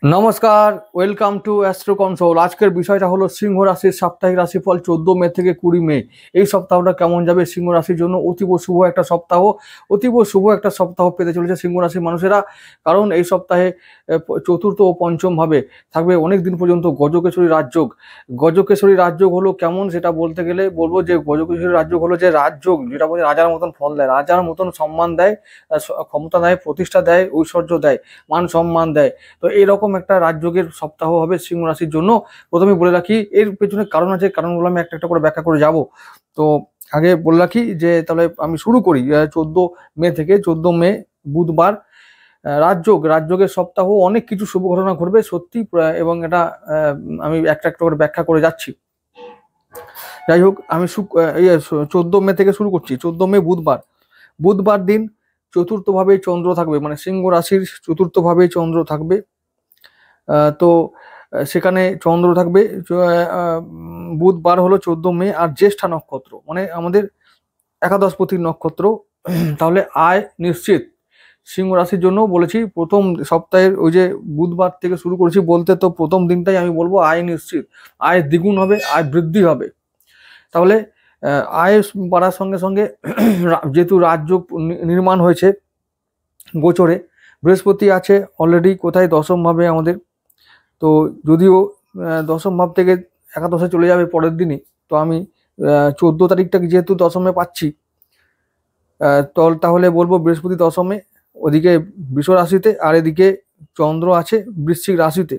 নমস্কার, welcome to astro console. আজকের বিষয়টা হলো সিংহ রাশির সাপ্তাহিক রাশিফল 14 মে থেকে 20 মে। এই সপ্তাহটা কেমন যাবে সিংহ রাশির জন্য? অতীব শুভ একটা সপ্তাহ, অতীব শুভ একটা সপ্তাহ পেতে চলেছে সিংহ রাশির মানুষেরা। কারণ এই সপ্তাহে চতুর্থ ও পঞ্চম ভাবে থাকবে অনেক দিন পর্যন্ত গজকেশরী রাজযোগ। গজকেশরী রাজযোগ হলো কেমন সেটা বলতে গেলে বলবো যে গজকেশরী রাজযোগ হলো যে রাজযোগ, যেটা বলছে রাজার মতন ফল দেয়, রাজার মতন সম্মান দেয়, ক্ষমতা দেয়, প্রতিষ্ঠা দেয়, ঐশ্বর্য দেয়, মান সম্মান দেয়। তো এইরকম একটা রাজযোগের সপ্তাহ হবে সিংহ রাশির জন্য। প্রথমে বলে রাখি এর পেছনে কারণ আছে, কারণগুলো আমি একটা একটা করে ব্যাখ্যা করে যাব। তো আগে বলে রাখি যে তাহলে আমি শুরু করি 14 মে থেকে। 14 মে বুধবার রাজযোগের সপ্তাহ, অনেক কিছু শুভ ঘটনা ঘটবে সত্যি, এবং এটা আমি একটা একটা করে ব্যাখ্যা করে যাচ্ছি। যাই হোক, আমি 14 মে থেকে শুরু করছি। 14 মে বুধবার দিন চতুর্থভাবে চন্দ্র থাকবে, মানে সিংহ রাশির চতুর্থভাবে চন্দ্র থাকবে। তো সেখানে চন্দ্র থাকবে। বুধবার হলো 14 মে, আর জ্যেষ্ঠা নক্ষত্র মানে আমাদের একাদশপতির নক্ষত্র। তাহলে আয় নিশ্চিত সিংহ রাশির জন্য। বলেছি প্রথম সপ্তাহের ওই যে বুধবার থেকে শুরু করেছি বলতে, তো প্রথম দিনটাই আমি বলবো আয় নিশ্চিত, আয় দ্বিগুণ হবে, আয় বৃদ্ধি হবে। তাহলে আয় বাড়ার সঙ্গে সঙ্গে যেহেতু রাজযোগ নির্মাণ হয়েছে গোচরে, বৃহস্পতি আছে অলরেডি কোথায়, দশম ভাবে আমাদের। তো যদিও দশম ভাব থেকে একাদশে চলে যাবে পরের দিনই, তো আমি 14 তারিখটাকে যেহেতু দশমে পাচ্ছি, তাহলে বলবো বৃহস্পতি দশমে, ওদিকে বৃষ রাশিতে, আর এদিকে চন্দ্র আছে বৃশ্চিক রাশিতে।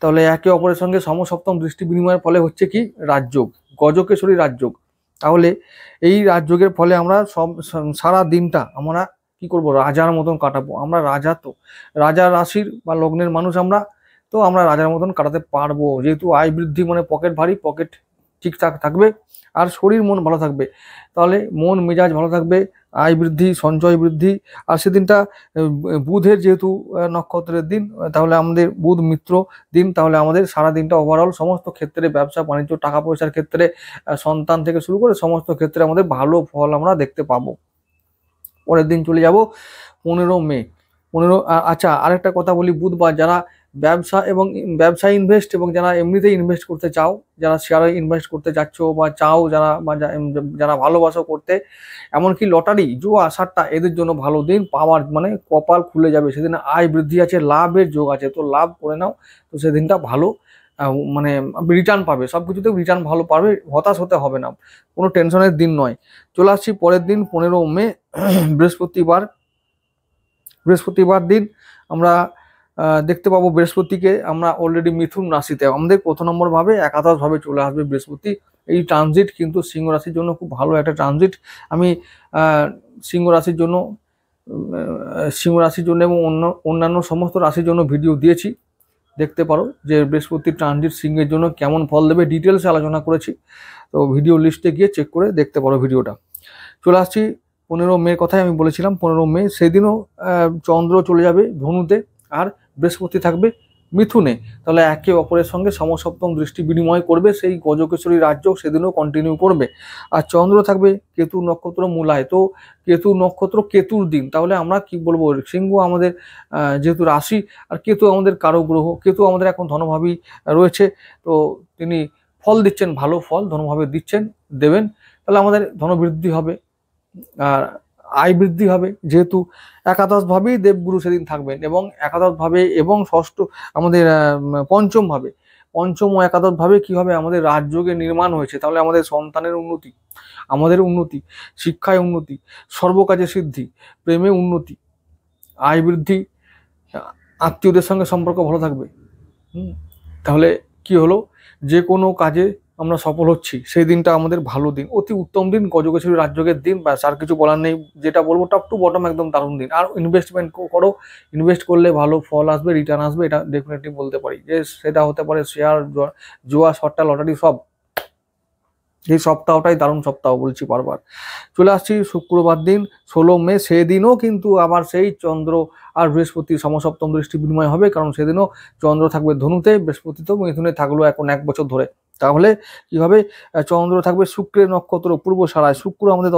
তাহলে একে অপরের সঙ্গে সমসপ্তম দৃষ্টি বিনিময়ের ফলে হচ্ছে কি রাজযোগ, গজকেশরী রাজযোগ। তাহলে এই রাজযোগের ফলে আমরা সারা দিনটা আমরা কি করব, রাজার মতন কাটাবো। আমরা রাজা, তো রাজা রাশির বা লগ্নের মানুষ আমরা, তো আমরা রাজার মতন কাটাতে পারবো। যেহেতু আয় বৃদ্ধি মানে পকেট ভারী, পকেট ঠিকঠাক থাকবে, আর শরীর মন ভালো থাকবে। তাহলে মন মেজাজ ভালো থাকবে, আয় বৃদ্ধি, সঞ্চয় বৃদ্ধি। আর সেদিনটা বুধের যেহেতু নক্ষত্রের দিন, তাহলে আমাদের বুধ মিত্র দিন। তাহলে আমাদের সারা দিনটা ওভারঅল সমস্ত ক্ষেত্রে, ব্যবসা বাণিজ্য, টাকা পয়সার ক্ষেত্রে, সন্তান থেকে শুরু করে সমস্ত ক্ষেত্রে আমাদের ভালো ফল আমরা দেখতে পাবো। পরের দিন চলে যাব 15 মে। আচ্ছা, আরেকটা কথা বলি, বুধবার যারা ব্যবসায় ইনভেস্ট, এবং যারা এমনিতেই ইনভেস্ট করতে চাও, যারা শেয়ারে ইনভেস্ট করতে চাচ্ছ বা চাও, যারা ভালোবাসো করতে, এমনকি লটারি, জুয়া, সাট্টা, এদের জন্য ভালো দিন। পাওয়ার মানে কপাল খুলে যাবে সেদিন, আয় বৃদ্ধি আছে, লাভের যোগ আছে, তো লাভ করে নাও। তো সেদিনটা ভালো, মানে রিটার্ন পাবে, সবকিছুতে রিটার্ন ভালো পাবে, হতাশ হতে হবে না, কোনো টেনশনের দিন নয়। চলে আসছি পরের দিন 15 মে, বৃহস্পতিবার দিন আমরা দেখতে পাবো বৃহস্পতিকে। আমরা অলরেডি মিথুন রাশিতে, আমাদের কত নম্বর ভাবে, একাদশ ভাবে চলে আসবে বৃহস্পতি। এই ট্রানজিট কিন্তু সিংহ রাশির জন্য খুব ভালো একটা ট্রানজিট। আমি সিংহ রাশির জন্য এবং অন্যান্য সমস্ত রাশির জন্য ভিডিও দিয়েছি, দেখতে পারো যে বৃহস্পতি ট্রানজিট সিংহের জন্য কেমন ফল দেবে, ডিটেলসে আলোচনা করেছি। তো ভিডিও লিস্টে গিয়ে চেক করে দেখতে পারো ভিডিওটা। চলে আসছি 15 মে কথায়, আমি বলেছিলাম 15 মে, সেদিনও চন্দ্র চলে যাবে ধনুতে, আর বৃহস্পতি থাকবে মিথুনে। তাহলে একে অপরের সঙ্গে সমসপ্তম দৃষ্টি বিনিময় করবে, সেই গজকেশরী রাজ্য সেদিনও কন্টিনিউ করবে। আর চন্দ্র থাকবে কেতু নক্ষত্র মূলায়, তো কেতু নক্ষত্র কেতুর দিন। তাহলে আমরা কি বলবো, সিংহ আমাদের যেহেতু রাশি, আর কেতু আমাদের কারো গ্রহ, কেতু আমাদের এখন ধনভাবী রয়েছে, তো তিনি ফল দিচ্ছেন, ভালো ফল ধনভাবে দেবেন। তাহলে আমাদের ধনবৃদ্ধি হবে, আর আয় বৃদ্ধি হবে। যেহেতু একাদশ ভাবেই দেবগুরু সেদিন থাকবেন, এবং একাদশ ভাবে এবং ষষ্ঠ আমাদের পঞ্চম ও একাদশ ভাবে কি হবে, আমাদের রাজযোগে নির্মাণ হয়েছে। তাহলে আমাদের সন্তানের উন্নতি, আমাদের উন্নতি, শিক্ষায় উন্নতি, সর্বকাজে সিদ্ধি, প্রেমে উন্নতি, আয় বৃদ্ধি, আত্মীয়দের সঙ্গে সম্পর্ক ভালো থাকবে। তাহলে কি হলো, যে কোনো কাজে আমরা সফল হচ্ছি, সেই দিনটা আমাদের ভালো দিন, অতি উত্তম দিন, গজকেশরী রাজযোগের দিন। ব্যাস, আর কিছু বলার নেই। যেটা বলবো টপ টু বটম একদম দারুণ দিন। আর ইনভেস্টমেন্ট করো, ইনভেস্ট করলে ভালো ফল আসবে, রিটার্ন আসবে, এটা ডেফিনেটলি বলতে পারি। যে সেটা হতে পারে শেয়ার, জুয়া, সট্টা, লটারি, সব। এই সপ্তাহটাই দারুণ সপ্তাহ বলছি বারবার। চলে আসছি শুক্রবার দিন 16 মে, সেদিনও কিন্তু আবার সেই চন্দ্র আর বৃহস্পতি সমসপ্তম দৃষ্টি বিনিময় হবে, কারণ সেদিনও চন্দ্র থাকবে ধনুতে, বৃহস্পতি তো মিথুনে থাকলো এখন 1 বছর ধরে। তাহলে কি হবে, চন্দ্র থাকবে শুক্রের নক্ষত্র পূর্বসারায়। শুক্র আমাদের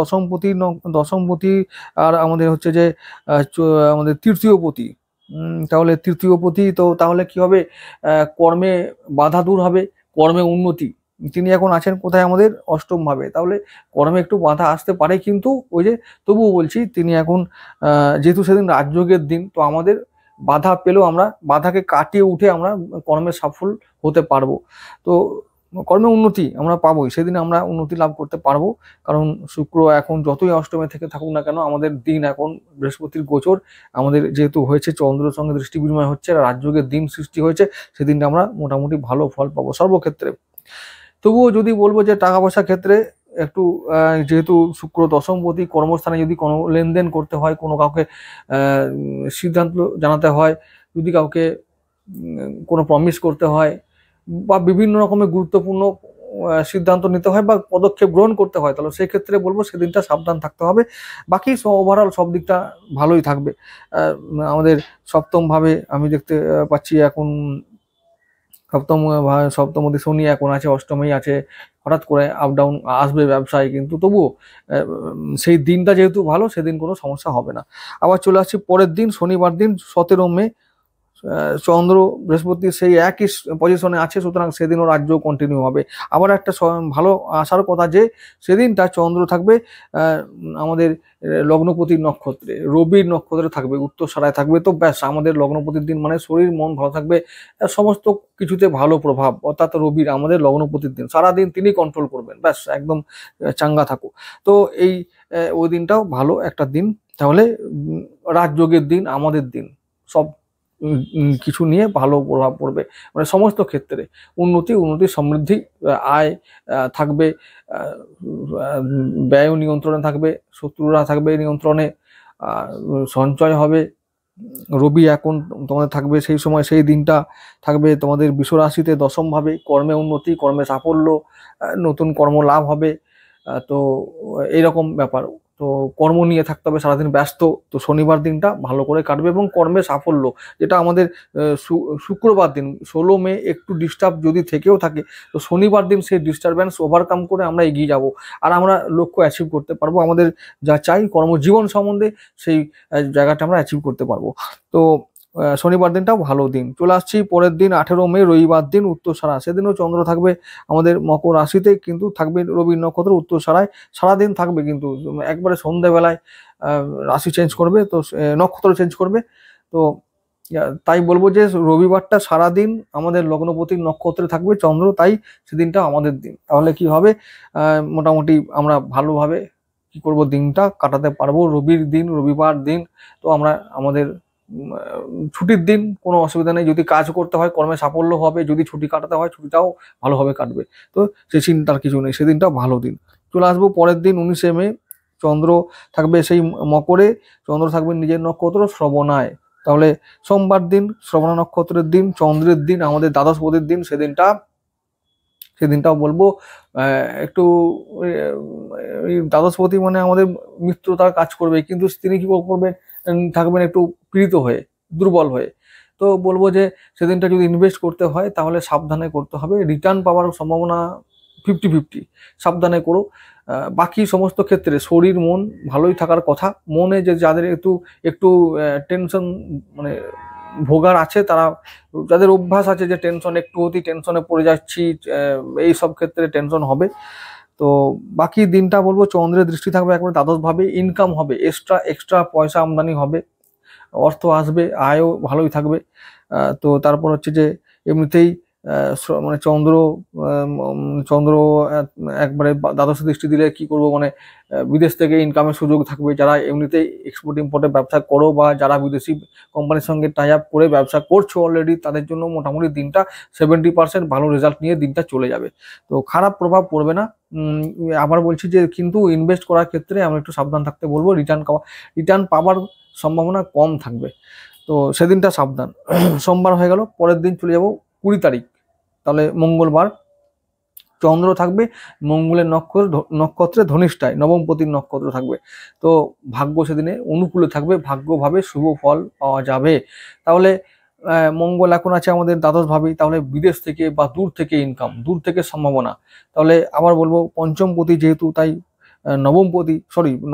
দশমপতি, আর আমাদের হচ্ছে যে আমাদের তৃতীয়পতি, তাহলে তৃতীয় পতি, তো তাহলে কি হবে, কর্মে বাধা দূর হবে, কর্মে উন্নতি। তিনি এখন আছেন কোথায়, আমাদের অষ্টম ভাবে, তাহলে কর্মে একটু বাধা আসতে পারে, কিন্তু ওই যে তবুও বলছি তিনি এখন যেহেতু সেদিন রাজযোগের দিন, তো আমাদের বাধা পেলেও আমরা বাধাকে কাটিয়ে উঠে আমরা কর্মে সফল হতে পারবো। তো কর্মে উন্নতি আমরা পাবোই, সেদিন আমরা উন্নতি লাভ করতে পারবো। কারণ শুক্র এখন যতই অষ্টমে থেকে থাকুক না কেন, আমাদের দিন এখন বৃহস্পতির গোচর, আমাদের যেহেতু হয়েছে চন্দ্রের সঙ্গে দৃষ্টি বিনিময় হচ্ছে, রাজযোগের দিন সৃষ্টি হয়েছে, সেদিনটা আমরা মোটামুটি ভালো ফল পাবো সর্বক্ষেত্রে। তবুও যদি বলবো যে টাকা পয়সার ক্ষেত্রে একটু যেহেতু শুক্র দশমপতি, কর্মস্থানে যদি কোনো লেনদেন করতে হয়, কোনো কাউকে সিদ্ধান্ত জানাতে হয়, যদি কাউকে কোনো প্রমিস করতে হয়, বা বিভিন্ন রকমের গুরুত্বপূর্ণ সিদ্ধান্ত নিতে হয় বা পদক্ষেপ গ্রহণ করতে হয়, তাহলে সেই ক্ষেত্রে বলবো সেদিনটা সাবধান থাকতে হবে। বাকি ওভারঅল সব দিকটা ভালোই থাকবে। আমাদের সপ্তম ভাবে আমি দেখতে পাচ্ছি এখন সপ্তমপতি শনি এখন আছে, অষ্টমেই আছে, হঠাৎ করে আপ ডাউন আসবে ব্যবসায়, কিন্তু তবুও সেই দিনটা যেহেতু ভালো, সেদিন কোনো সমস্যা হবে না। আবার চলে আসছি পরের দিন, শনিবার দিন 17 মে, চন্দ্র বৃহস্পতি সেই একই পজিশনে আছে, সুতরাং সেদিনও রাজ্য কন্টিনিউ হবে। আবার একটা ভালো আসার কথা যে সেদিনটা চন্দ্র থাকবে আমাদের লগ্নপতির নক্ষত্রে, রবির নক্ষত্রে থাকবে, উত্তরসারায় থাকবে। তো ব্যাস, আমাদের লগ্নপতির দিন মানে শরীর মন ভালো থাকবে, সমস্ত কিছুতে ভালো প্রভাব, অর্থাৎ রবির আমাদের লগ্নপতির দিন, সারাদিন তিনি কন্ট্রোল করবেন, ব্যাস একদম চাঙ্গা থাকো। তো এই ওই দিনটাও ভালো একটা দিন। তাহলে রাজযোগের দিন, আমাদের দিন, সব কিছু নিয়ে ভালো প্রভাব পড়বে, মানে সমস্ত ক্ষেত্রে উন্নতি, সমৃদ্ধি, আয় থাকবে, ব্যয় নিয়ন্ত্রণে থাকবে, শত্রুরা থাকবে নিয়ন্ত্রণে, সঞ্চয় হবে। রবি এখন তোমাদের থাকবে সেই সময়, সেই দিনটা থাকবে তোমাদের বৃষ রাশিতে দশম ভাবে, কর্মে উন্নতি, কর্মে সাফল্য, নতুন কর্ম লাভ হবে। তো এইরকম ব্যাপার। তো কর্ম নিয়ে থাকতে হবে, সারাদিন ব্যস্ত। তো শনিবার দিনটা ভালো করে কাটবে এবং কর্মে সাফল্য, যেটা আমাদের শুক্রবার দিন 16 মে একটু ডিস্টার্ব যদি থেকেও থাকে, তো শনিবার দিন সেই ডিস্টারবেন্স ওভারকাম করে আমরা এগিয়ে যাব, আর আমরা লক্ষ্য অ্যাচিভ করতে পারবো, আমাদের যা চাই কর্মজীবন সম্বন্ধে সেই জায়গাটা আমরা অ্যাচিভ করতে পারবো। তো শনিবার দিনটাও ভালো দিন। চলে আসছি পরের দিন 18 মে, রবিবার দিন, উত্তরসারা, সেদিনও চন্দ্র থাকবে আমাদের মকর রাশিতে, কিন্তু থাকবে রবির নক্ষত্র উত্তরসারায়, সারাদিন থাকবে, কিন্তু একবারে সন্ধ্যাবেলায় রাশি চেঞ্জ করবে, তো নক্ষত্র চেঞ্জ করবে। তো তাই বলবো যে রবিবারটা সারাদিন আমাদের লগ্নপতির নক্ষত্রে থাকবে চন্দ্র, তাই সেদিনটা আমাদের দিন। তাহলে কি হবে, মোটামুটি আমরা ভালোভাবে কি করব, দিনটা কাটাতে পারবো। রবির দিন, রবিবার দিন, তো আমরা আমাদের ছুটির দিন, কোনো অসুবিধা নেই। যদি কাজ করতে হয় কর্মে সাফল্য হবে, যদি ছুটি কাটাতে হয় ছুটিটাও ভালোভাবে কাটবে। তো সে চিন্তার কিছু নেই, সেদিনটাও ভালো দিন। চলে আসবো পরের দিন 19 মে, চন্দ্র থাকবে সেই মকরে, চন্দ্র থাকবে নিজের নক্ষত্র শ্রবণায়। তাহলে সোমবার দিন, শ্রবণ নক্ষত্রের দিন, চন্দ্রের দিন, আমাদের দ্বাদশপতির দিন, সেদিনটাও বলবো একটু দ্বাদশপতি মানে আমাদের মিত্রতার কাজ করবে, কিন্তু তিনি কি করবেন, থাকবেন একটু পীড়িত হয়ে, দুর্বল হয়ে। তো বলবো যে সেদিনটা যদি ইনভেস্ট করতে হয় তাহলে সাবধানে করতে হবে, রিটার্ন পাওয়ার সম্ভাবনা 50-50, সাবধানে করো। বাকি সমস্ত ক্ষেত্রে শরীর মন ভালোই থাকার কথা। মনে যে যাদের একটু একটু টেনশন মানে ভোগার আছে, তারা, যাদের অভ্যাস আছে যে টেনশন, একটু অতি টেনশনে পড়ে যাচ্ছি, এই সব ক্ষেত্রে টেনশন হবে। তো বাকি দিনটা বলবো চন্দ্রের দৃষ্টি থাকবে একবার দ্বাদশ ভাবে, ইনকাম হবে, এক্সট্রা পয়সা আমদানি হবে, অর্থ আসবে, আয়ও ভালোই থাকবে। তো তারপর হচ্ছে যে এমনিতেই মানে চন্দ্র একবারে দ্বাদশ দৃষ্টি দিলে কি করব, মানে বিদেশ থেকে ইনকামের সুযোগ থাকবে, যারা এমনিতেই এক্সপোর্ট ইম্পোর্টের ব্যবসা করো বা যারা বিদেশি কোম্পানির সঙ্গে টাই আপ করে ব্যবসা করছো অলরেডি, তাদের জন্য মোটামুটি দিনটা 70% ভালো রেজাল্ট নিয়ে দিনটা চলে যাবে। তো খারাপ প্রভাব পড়বে না। আবার বলছি যে কিন্তু ইনভেস্ট করার ক্ষেত্রে আমি একটু সাবধান থাকতে বলবো, রিটার্ন পাওয়ার সম্ভাবনা কম থাকবে, তো সেদিনটা সাবধান। সোমবার হয়ে গেল, পরের দিন চলে যাব 20 তারিখ, তাহলে মঙ্গলবার, চন্দ্র থাকবে মঙ্গলের নক্ষত্রে ধনিষ্ঠায়, নবমপতির নক্ষত্র থাকবে। তো ভাগ্য সেদিনে অনুকূলে থাকবে, ভাগ্যভাবে শুভ ফল পাওয়া যাবে। তাহলে মঙ্গল এখন আছে আমাদের দ্বাদশ ভাবেই, তাহলে বিদেশ থেকে বা দূর থেকে ইনকাম, দূর থেকে সম্ভাবনা। তাহলে আবার বলবো পঞ্চমপতি যেহেতু, তাই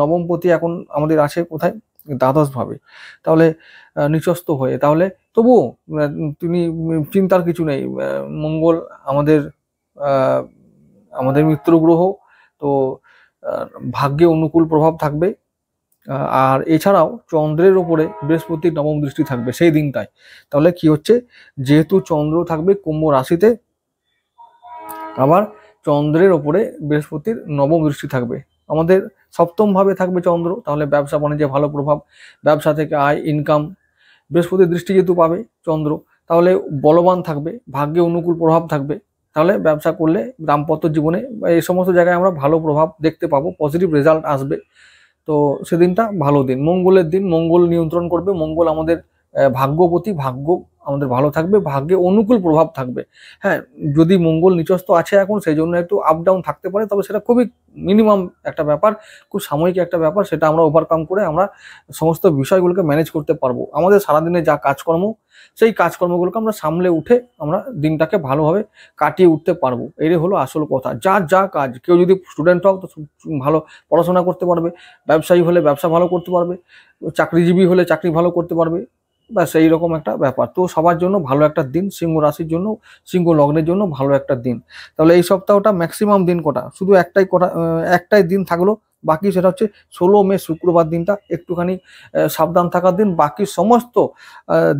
নবমপতি এখন আমাদের আছে কোথায়, দ্বাদশভাবে, তাহলে নিচস্থ হয়ে, তাহলে তবুও তিনি চিন্তার কিছু নেই। মঙ্গল আমাদের আমাদের মিত্র গ্রহ, তো ভাগ্যে অনুকূল প্রভাব থাকবে। আর এছাড়াও চন্দ্রের ওপরে বৃহস্পতির নবম দৃষ্টি থাকবে সেই দিনটায়। তাহলে কি হচ্ছে, যেহেতু চন্দ্র থাকবে কুম্ভ রাশিতে, আবার চন্দ্রের ওপরে বৃহস্পতির নবম দৃষ্টি থাকবে, আমাদের সপ্তম ভাবে থাকবে চন্দ্র, তাহলে ব্যবসা বাণিজ্যে ভালো প্রভাব, ব্যবসা থেকে আয় ইনকাম। বৃহস্পতির দৃষ্টি যেহেতু পাবে চন্দ্র, তাহলে বলবান থাকবে, ভাগ্যে অনুকূল প্রভাব থাকবে, তাহলে ব্যবসা করলে দাম্পত্য জীবনে এই সমস্ত জায়গায় আমরা ভালো প্রভাব দেখতে পাবো, পজিটিভ রেজাল্ট আসবে। তো সেদিনটা ভালো দিন, মঙ্গলের দিন, মঙ্গল নিয়ন্ত্রণ করবে, মঙ্গল আমাদের ভাগ্যপতি, ভাগ্য আমাদের ভালো থাকবে, ভাগ্যে অনুকূল প্রভাব থাকবে। হ্যাঁ, যদি মঙ্গল নিচস্থ আছে এখন, সেই জন্য একটু আপ ডাউন থাকতে পারে, তবে সেটা খুবই মিনিমাম একটা ব্যাপার, খুব সাময়িক একটা ব্যাপার, সেটা আমরা ওভারকাম করে আমরা সমস্ত বিষয়গুলোকে ম্যানেজ করতে পারবো। আমাদের সারাদিনে যা কাজকর্ম, সেই কাজকর্মগুলোকে আমরা সামলে উঠে আমরা দিনটাকে ভালোভাবে কাটিয়ে উঠতে পারবো। এটাই হলো আসল কথা। যার যা কাজ, কেউ যদি স্টুডেন্ট হোক তো ভালো পড়াশোনা করতে পারবে, ব্যবসায়ী হলে ব্যবসা ভালো করতে পারবে, চাকরিজীবী হলে চাকরি ভালো করতে পারবে, ব্যাস এই রকম একটা ব্যাপার। তো সবার জন্য ভালো একটা দিন, সিংহ রাশির জন্য, সিংহ লগ্নের জন্য ভালো একটা দিন। তাহলে এই সপ্তাহটা ম্যাক্সিমাম দিন কটা, শুধু একটাই দিন থাকলো বাকি, সেটা হচ্ছে 16 মে শুক্রবার দিনটা একটুখানি সাবধান থাকার দিন। বাকি সমস্ত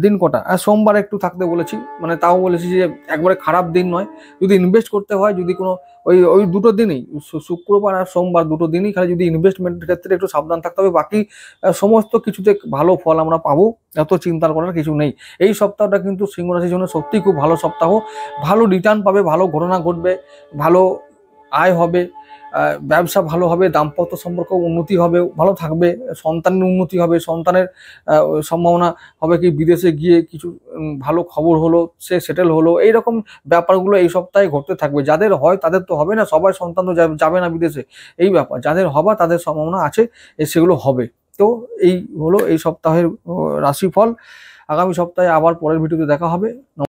দিন কটা, সোমবার একটু থাকতে বলেছি, মানে তাও বলেছি যে একবারে খারাপ দিন নয়, যদি ইনভেস্ট করতে হয়, যদি কোনো ওই ওই দুটো দিনই, শুক্রবার আর সোমবার দুটো দিনই খালি যদি ইনভেস্টমেন্টের ক্ষেত্রে একটু সাবধান থাকতে হবে, বাকি সমস্ত কিছুতে ভালো ফল আমরা পাবো, এত চিন্তার করার কিছু নেই। এই সপ্তাহটা কিন্তু সিংহ রাশির জন্য সত্যিই খুব ভালো সপ্তাহ, ভালো রিটার্ন পাবে, ভালো ঘটনা ঘটবে, ভালো আয় হবে, ব্যবসা ভালো হবে, দাম্পত্য সম্পর্ক উন্নতি হবে, ভালো থাকবে, সন্তানের উন্নতি হবে, সন্তানের সম্ভাবনা হবে কি বিদেশে গিয়ে কিছু ভালো খবর হলো, সে সেটেল হলো, এইরকম ব্যাপারগুলো এই সপ্তাহে ঘটতে থাকবে। যাদের হয় তাদের তো হবে না, সবাই সন্তান তো যাবে না বিদেশে, এই ব্যাপার, যাদের হবা তাদের সম্ভাবনা আছে সেগুলো হবে। তো এই হলো এই সপ্তাহের রাশিফল। আগামী সপ্তাহে আবার পরের ভিডিওতে দেখা হবে।